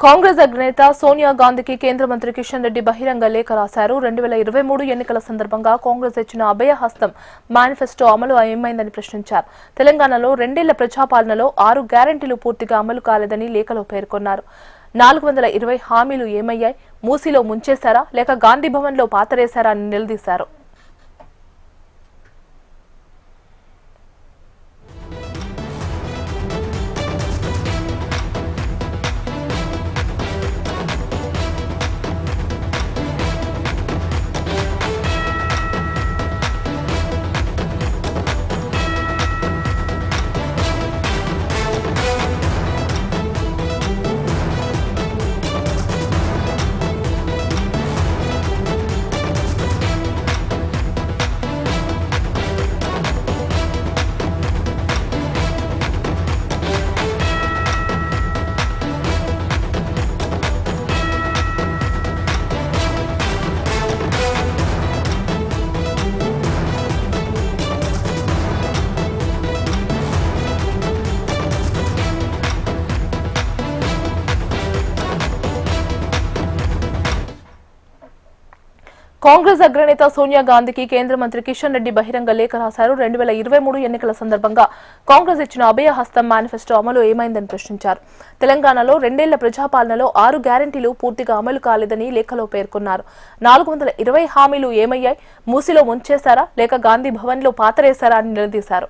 కాంగ్రెస్ అగ్రనేత సోనియా గాంధీకి కేంద్ర మంత్రి కిషన్ రెడ్డి బహిరంగ లేఖ రాశారు. 2023 ఎన్నికల సందర్భంగా కాంగ్రెస్ ఇచ్చిన అభయహస్తం మేనిఫెస్టో అమలు ఏమైందని ప్రశ్నించారు. తెలంగాణలో 2 ఏళ్ల ప్రజాపాలనలో 6 గ్యారెంటీలు పూర్తిగా అమలు కాలేదని లేఖలో పేర్కొన్నారు. 420 హామీలు ఏమయ్యాయి? మూసీలో ముంచేశారా లేక గాంధీ భవన్లో పాతరేశారా అని నిలదీశారు. కాంగ్రెస్ అగ్రనేత సోనియా గాంధీకి కేంద్ర మంత్రి కిషన్ రెడ్డి బహిరంగ లేఖ రాశారు. 2023 ఎన్నికల సందర్భంగా కాంగ్రెస్ ఇచ్చిన అభయహస్తం మేనిఫెస్టో అమలు ఏమైందని ప్రశ్నించారు. తెలంగాణలో 2 ఏళ్ల ప్రజాపాలనలో 6 గ్యారెంటీలు పూర్తిగా అమలు కాలేదని లేఖలో పేర్కొన్నారు. 420 హామీలు ఏమయ్యాయి? మూసీలో ముంచేశారా లేక గాంధీ భవన్లో పాతరేశారా అని నిలదీశారు.